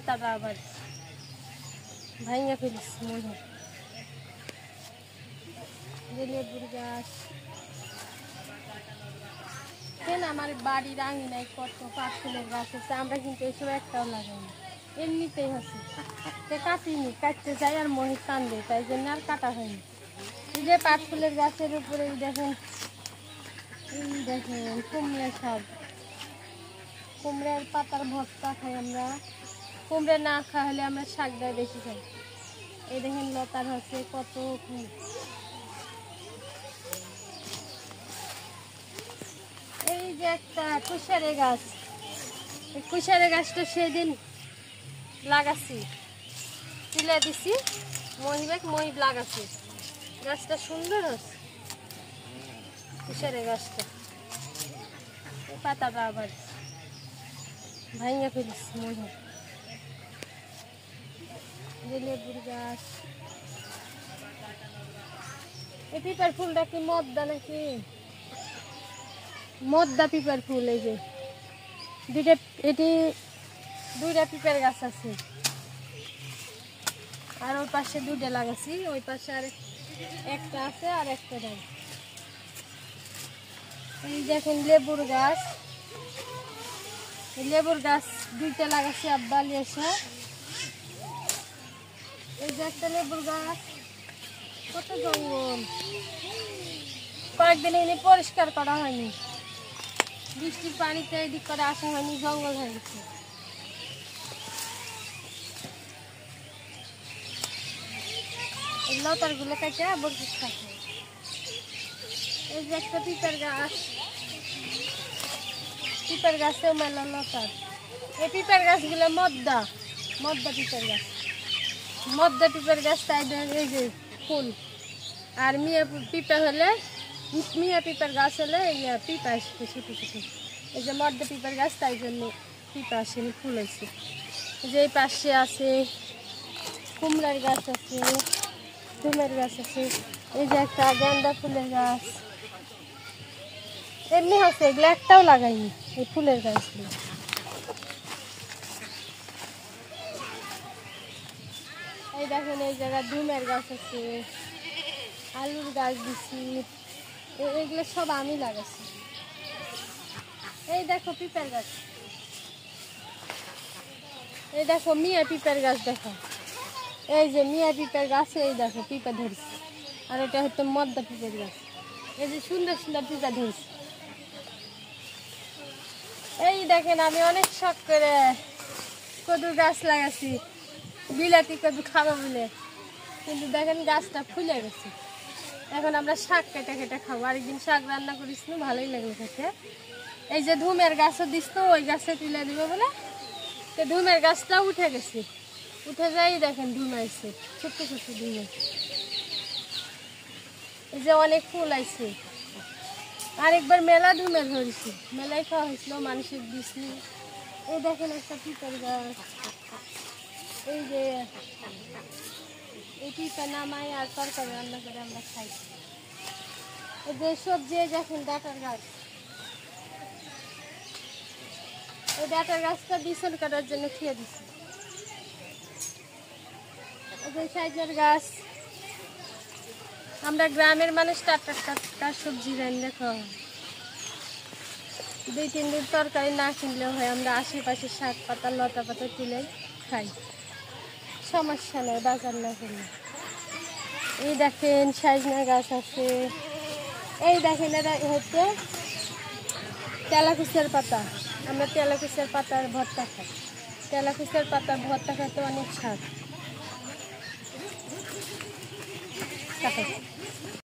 পাতাটা আবার ভাঙা ফেলিস মনে হয়। লেবুর গাছ কেন আমার বাড়ির আঙিনায় কত পাঁচফুলের গাছ আছে, আমরা কিন্তু এইসব একটাও লাগাই না, এমনিতেই হচ্ছে কাটিনি, কাটতে যাই আর মহিষ টান দেয়, তাই জন্য আর কাটা হয়নি। এই যে পাঁচফুলের গাছের উপরে দেখেন, এই দেখেন কুমড়া শাক, কুমড়ার পাতার ভর্তা খাই আমরা, কুমড়া না খাওয়া হলে আমরা শাকটা বেশি খাই। এই দেখেন লতার হচ্ছে কত ফুল। এই যে একটা কুশারে গাছ, এই কুশারে গাছটা সেদিন লাগাচ্ছি, তুলে দিছি, মহিব লাগাচ্ছি, গাছটা সুন্দর হচ্ছে কুশারে গাছটা। পাতাটা আবার ভাঙা ফেলিস মহিব। লেবুর গাছ, এই পিপার ফুলটা কি মদ্দা নাকি? মদ্দা পিপার ফুল। এই যে দুইটা পিপার গাছ আছে, আর ওই পাশে দুইটা লাগাচ্ছি, ওই পাশে আর একটা আছে আর একটা নাই। এই দেখেন লেবুর গাছ, লেবুর গাছ দুইটা লাগাচ্ছি আব্বা লিয়েছে। এই যে একটা লেবুর গাছ, কত জঙ্গল, কয়েকদিন এনে পরিষ্কার করা হয়নি, বৃষ্টির পানিতে এদিক করে আসা হয়নি, জঙ্গল হয়ে গেছে। এই লতার গুলো কেটে বরফিস থাকে। এই যে একটা পিপার গাছ, পিপার গাছেও মেলা লতার। এই পিপার গাছগুলো মদ্দা পিপার গাছ, মদ্দা পিপার গাছ, তাই এই যে ফুল। আর মিয়া পিপা হলে, মিয়া পিপার গাছ হলে পিপা আসছে ছোটো ছোটো। এই যে মদ্দা পিপার গাছ, তাই জন্য পিপা আসেনি, ফুল হয়েছে। যে এই পাশে আছে কুমড়ার গাছ আছে, ফুলের গাছ আছে। এই যে একটা গাঁদা ফুলের গাছ, এমনি হচ্ছে, এগুলো একটাও লাগাইনি এই ফুলের গাছগুলো। এই দেখেন এই জায়গায় ধুমের গাছ আছে, আলুর গাছ দিছি, এগুলো সব আমি লাগাচ্ছি। এই দেখো পিপার গাছ, এই দেখো মিয়া পিপার গাছ, দেখো এই যে মিয়া পিপার গাছে এই দেখো পিপা ধরছে, আর এটা হচ্ছে মদ্দা পিপার গাছ। এই যে সুন্দর সুন্দর পিপা ধরছে। এই দেখেন আমি অনেক শখ করে কদু গাছ লাগাচ্ছি, বিলাতি কদু খাবো বলে, কিন্তু দেখেন গাছটা ফুলে গেছে। এখন আমরা শাক কেটে কেটে খাবো, আরেকদিন শাক রান্না করিস না, ভালোই লাগলো খেতে। এই যে ধুমের গাছও দিস তো, ওই গাছে তুলে দিবে বলে, তো ধুমের গাছটাও উঠে গেছে, উঠে যাই দেখেন ধুম আইছে, ছোট্ট ছোট্ট ধুম। এই যে অনেক ফুল আইছে, আরেকবার মেলা ধুমের ধরেছি, মেলাই খাওয়া হয়েছিল, মানুষের দিছি। এই দেখেন একটা পিপার গাছ, এই যে এই পিপা নামাই আর তরকারি রান্না করে আমরা খাই। এই যে সবজি দেখেন ডাটার গাছ, এই ডাটার গাছটা বিছন কাটার জন্য খেয়ে দিছি। এই যে সাইজের গাছ, আমরা গ্রামের মানুষ টাটকা টাটকা সবজি রান্না খাওয়া হয়, 2-3 দিন তরকারি না কিনলেও হয়, আমরা আশেপাশে শাক পাতা লতা পাতা তুলে খাই, সমস্যা নেই বাজার না কিনলে। এই দেখেন সাইজনা গাছ আছে, এই দেখেন এটা হচ্ছে তেলাকুচের পাতা, আমরা তেলাকুচের পাতার ভর্তা খাই, তেলাকুচের পাতার ভর্তা খাইতে অনেক স্বাদ।